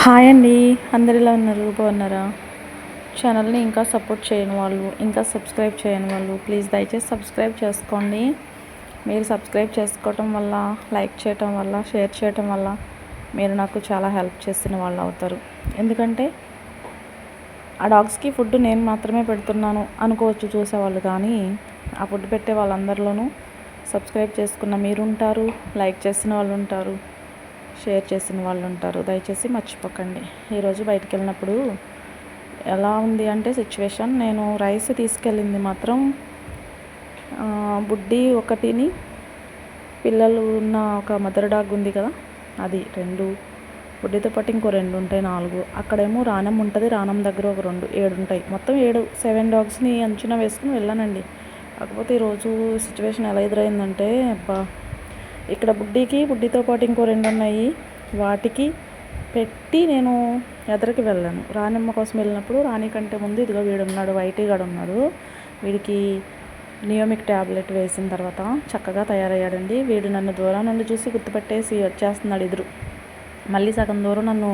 Hi అండి. అందరు ఎలా ఉన్నారు? బాగున్నారా? ఛానల్ని ఇంకా సపోర్ట్ చేయని వాళ్ళు, ఇంకా సబ్స్క్రైబ్ చేయని వాళ్ళు ప్లీజ్ దయచేసి సబ్స్క్రైబ్ చేసుకోండి. మీరు సబ్స్క్రైబ్ చేసుకోవటం వల్ల, లైక్ చేయటం వల్ల, షేర్ చేయటం వల్ల మీరు నాకు చాలా హెల్ప్ చేసిన వాళ్ళు అవుతారు. ఎందుకంటే ఆ డాగ్స్కి ఫుడ్ నేను మాత్రమే పెడుతున్నాను అనుకోవచ్చు చూసేవాళ్ళు, కానీ ఆ ఫుడ్ పెట్టే వాళ్ళందరిలోనూ సబ్స్క్రైబ్ చేసుకున్న మీరు ఉంటారు, లైక్ చేసిన వాళ్ళు ఉంటారు, షేర్ చేసిన వాళ్ళు ఉంటారు. దయచేసి మర్చిపోకండి. ఈరోజు బయటికి వెళ్ళినప్పుడు ఎలా ఉంది అంటే సిచ్యువేషన్, నేను రైస్ తీసుకెళ్ళింది మాత్రం బుడ్డి ఒకటిని, పిల్లలు ఉన్న ఒక మదర్ డాగ్ ఉంది కదా అది 2, బుడ్డితో పాటు ఇంకో 2 ఉంటాయి, 4. అక్కడేమో రానం ఉంటుంది, రానం దగ్గర ఒక 2, 7 ఉంటాయి. మొత్తం 7 డాగ్స్ని అంచున వేసుకుని వెళ్ళానండి. కాకపోతే ఈరోజు సిచ్యువేషన్ ఎలా ఎదురైందంటే, ఇక్కడ బుడ్డితో పాటు ఇంకో 2 ఉన్నాయి, వాటికి పెట్టి నేను ఎదరికి వెళ్ళాను. రాణమ్మ కోసం వెళ్ళినప్పుడు రాణి కంటే ముందు ఇదిగో వీడున్నాడు, వైటీ గాడు ఉన్నాడు. వీడికి నియోమిక్ ట్యాబ్లెట్ వేసిన తర్వాత చక్కగా తయారయ్యాడండి. వీడు నన్ను దూరం నుండి చూసి గుర్తుపెట్టేసి వచ్చేస్తున్నాడు ఎదురు. మళ్ళీ సగం దూరం నన్ను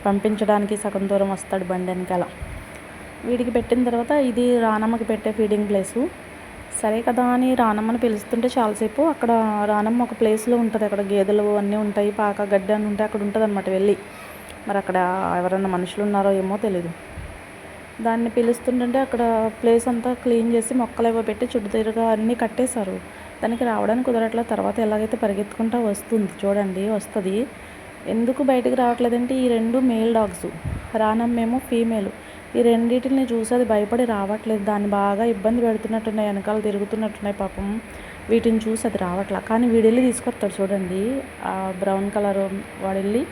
పంపించడానికి సగం దూరం వస్తాడు బండి వెనకాల. వీడికి పెట్టిన తర్వాత ఇది రానమ్మకి పెట్టే ఫీడింగ్ ప్లేసు. సరే కదా అని రానమ్మని పిలుస్తుంటే చాలాసేపు అక్కడ రానమ్మ ఒక ప్లేస్లో ఉంటుంది, అక్కడ గేదెలు అన్నీ ఉంటాయి, పాక గడ్డి అని ఉంటాయి, అక్కడ ఉంటుంది అనమాట. వెళ్ళి మరి అక్కడ ఎవరన్నా మనుషులు ఉన్నారో ఏమో తెలీదు. దాన్ని పిలుస్తుంటే అక్కడ ప్లేస్ అంతా క్లీన్ చేసి మొక్కలు ఏవో పెట్టి చుట్టుతిరగా అన్నీ కట్టేశారు. దానికి రావడానికి కుదరట్లేదు. తర్వాత ఎలాగైతే పరిగెత్తుకుంటా వస్తుంది చూడండి, వస్తుంది. ఎందుకు బయటకు రావట్లేదంటే ఈ 2 మేల్ డాగ్స్, రానమ్మేమో ఫీమేల్. ఈ రెండింటిని చూసి అది భయపడి రావట్లేదు. దాన్ని బాగా ఇబ్బంది పెడుతున్నట్టున్నాయి, వెనకాల తిరుగుతున్నట్టున్నాయి పాపం. వీటిని చూసి అది రావట్లా. కానీ వీడెళ్ళి తీసుకొస్తాడు చూడండి, ఆ బ్రౌన్ కలర్ వాడు వెళ్ళి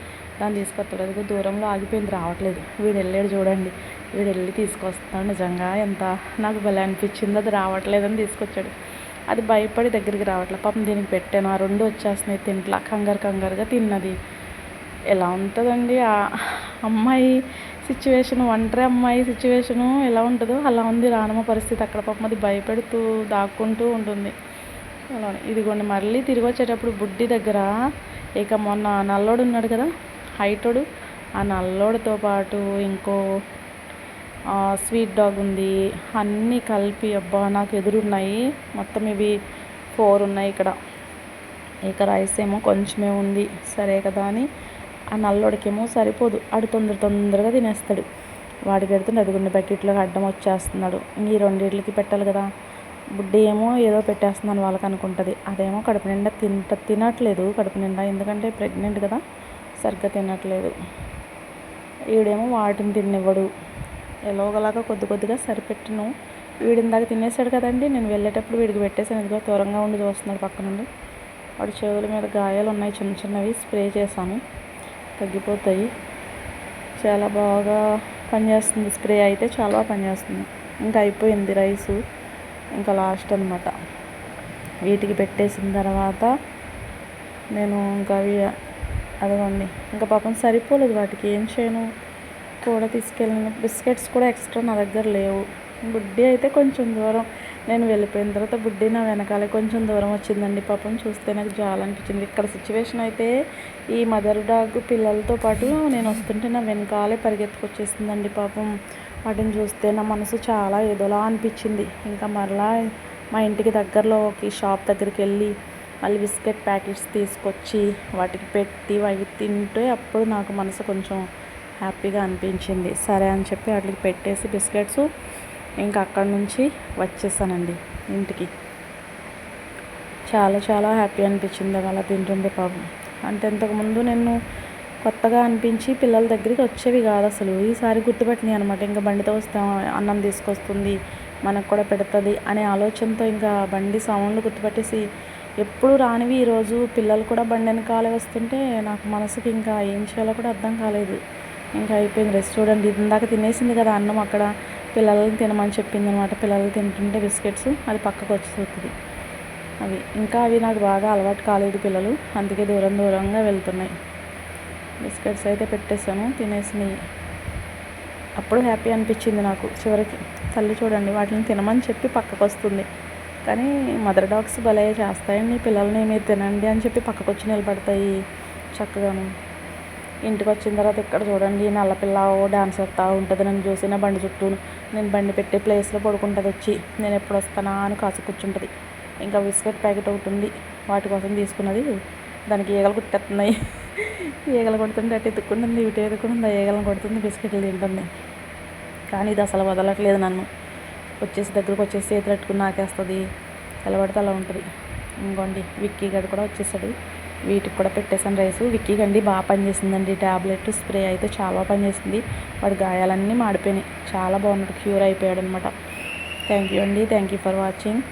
దాన్ని తీసుకొస్తాడు. అది దూరంలో ఆగిపోయింది, రావట్లేదు. వీడు వెళ్ళాడు చూడండి, వీడు వెళ్ళి తీసుకొస్తాడు. నిజంగా ఎంత నాకు భలే అనిపించింది, అది రావట్లేదని తీసుకొచ్చాడు. అది భయపడి దగ్గరికి రావట్లేదు. పాపం దీనికి పెట్టాను, ఆ 2 వచ్చేస్తున్నాయి తింట్లా, కంగారుగా తిన్నది. ఎలా ఉంటుందండి ఆ అమ్మాయి సిచ్యువేషను, ఒంటరి అమ్మాయి సిచ్యువేషను ఎలా ఉంటుందో అలా ఉంది రానమ్మ పరిస్థితి. అక్కడ పాపం అది భయపెడుతూ దాక్కుంటూ ఉంటుంది. అలా ఇదిగోండి మళ్ళీ తిరిగి వచ్చేటప్పుడు బుడ్డి దగ్గర ఇక మొన్న నల్లోడు ఉన్నాడు కదా హైటోడు, ఆ నల్లోడితో పాటు ఇంకో స్వీట్ డాగ్ ఉంది. అన్నీ కలిపి అబ్బా నాకు ఎదురున్నాయి. మొత్తం ఇవి 4 ఉన్నాయి ఇక్కడ. ఇక రైస్ ఏమో కొంచెమే ఉంది. సరే కదా అని ఆ నల్లోడికేమో సరిపోదు, ఆడు తొందరగా తినేస్తాడు. వాడి పెడుతుంటే అదిగుండి బకెట్లోకి అడ్డం వచ్చేస్తున్నాడు. ఈ 2 పెట్టాలి కదా. బుడ్డి ఏమో ఏదో పెట్టేస్తున్నాను వాళ్ళకి అనుకుంటుంది. అదేమో కడుపు నిండా తినట్లేదు, కడుపు నిండా, ఎందుకంటే ప్రెగ్నెంట్ కదా, సరిగ్గా తినట్లేదు. వీడేమో వాటిని తినివ్వడు. ఎలాగోలాగా కొద్దిగా సరిపెట్టను. వీడిందాక తినేసాడు కదండి, నేను వెళ్ళేటప్పుడు వీడికి పెట్టేసాను. ఇదిగో దూరంగా ఉండి చూస్తున్నాడు పక్క నుండి. వాడి చెవుల మీద గాయాలు ఉన్నాయి, చిన్నవి స్ప్రే చేశాను, తగ్గిపోతాయి. చాలా బాగా పనిచేస్తుంది స్ప్రే అయితే, చాలా బాగా పనిచేస్తుంది. ఇంకా అయిపోయింది రైసు, ఇంకా లాస్ట్ అనమాట. వీటికి పెట్టేసిన తర్వాత నేను ఇంకా అదిగోండి ఇంకా పాపం సరిపోలేదు వాటికి, ఏం చేయను. కూడా తీసుకెళ్ళిన బిస్కెట్స్ కూడా ఎక్స్ట్రా నా దగ్గర లేవు. బుడ్డి అయితే కొంచెం దూరం, నేను వెళ్ళిపోయిన తర్వాత బుడ్డి నా వెనకాలే కొంచెం దూరం వచ్చిందండి. పాపం చూస్తే నాకు చాలా అనిపించింది. ఇక్కడ సిచ్యువేషన్ అయితే ఈ మదర్ డాగ్ పిల్లలతో పాటు నేను వస్తుంటే నా వెనకాలే పరిగెత్తుకొచ్చేసిందండి. పాపం వాటిని చూస్తే నా మనసు చాలా ఏదోలా అనిపించింది. ఇంకా మరలా మా ఇంటికి దగ్గరలోకి షాప్ దగ్గరికి వెళ్ళి మళ్ళీ బిస్కెట్ ప్యాకెట్స్ తీసుకొచ్చి వాటికి పెట్టి అవి తింటే అప్పుడు నాకు మనసు కొంచెం హ్యాపీగా అనిపించింది. సరే అని చెప్పి వాటికి పెట్టేసి బిస్కెట్స్ ఇంకా అక్కడి నుంచి వచ్చేసానండి ఇంటికి. చాలా హ్యాపీ అనిపించింది అలా తింటుండే పాపం. అంటే ఇంతకుముందు నేను కొత్తగా అనిపించి పిల్లల దగ్గరికి వచ్చేవి కాదు అసలు. ఈసారి గుర్తుపెట్టినాయి అనమాట. ఇంకా బండితో వస్తాం, అన్నం తీసుకొస్తుంది, మనకు కూడా పెడుతుంది అనే ఆలోచనతో ఇంకా బండి సౌండ్ గుర్తుపెట్టేసి ఎప్పుడు రానివి ఈరోజు పిల్లలు కూడా బండి వెనకాలే వస్తుంటే నాకు మనసుకి ఇంకా ఏం చేయాలో కూడా అర్థం కాలేదు. ఇంకా అయిపోయింది రెస్ట్. చూడండి ఇందాక తినేసింది కదా అన్నం, అక్కడ పిల్లల్ని తినమని చెప్పింది అనమాట. పిల్లలు తింటుంటే బిస్కెట్స్ అది పక్కకు వచ్చేస్తుంది. అవి నాకు బాగా అలవాటు కాలేదు పిల్లలు, అందుకే దూరంగా వెళ్తున్నాయి. బిస్కెట్స్ అయితే పెట్టేశాను, తినేసినాయి. అప్పుడు హ్యాపీ అనిపించింది నాకు. చివరికి తల్లి చూడండి వాటిని తినమని చెప్పి పక్కకు వస్తుంది, కానీ మదర్ డాగ్స్ భలే చేస్తాయండి. పిల్లల్ని మీరు తినండి అని చెప్పి పక్కకు వచ్చి నిలబడతాయి చక్కగాను. ఇంటికి వచ్చిన తర్వాత ఇక్కడ చూడండి నల్లపిల్ల డాన్స్ చేస్తూ ఉంటుంది. నన్ను చూసిన బండి చుట్టూ నేను బండి పెట్టే ప్లేస్లో పడుకుంటుంది వచ్చి. నేను ఎప్పుడు వస్తానా అని కాసు కూర్చుంటుంది. ఇంకా బిస్కెట్ ప్యాకెట్ ఒకటి ఉంది, వాటి కోసం తీసుకున్నది. దానికి ఈగలు కుట్టేస్తున్నాయి. ఈగలు కొడుతుంటే అటు ఎత్తుకుంటుంది, ఇటు ఎత్తుకుంటుంది, ఈగలను కొడుతుంది, బిస్కెట్లు తింటుంది. కానీ ఇది అసలు వదలట్లేదు నన్ను. దగ్గరకు వచ్చేసి చేతులు పెట్టుకుని నాకేస్తుంది. ఎలా పడితే అలా ఉంటుంది. ఇంకోండి విక్కీ గడి కూడా వచ్చేసాడు. వీటికి కూడా పెట్టేసాను రైస్. విక్కీ గండి బాగా పనిచేసిందండి. ట్యాబ్లెట్ స్ప్రే అయితే చాలా బాగా పనిచేసింది. వాడి గాయాలన్నీ మాడిపోయినాయి. చాలా బాగున్నాడు, క్యూర్ అయిపోయాడు అనమాట. థ్యాంక్ యూ అండి. Thank you for watching.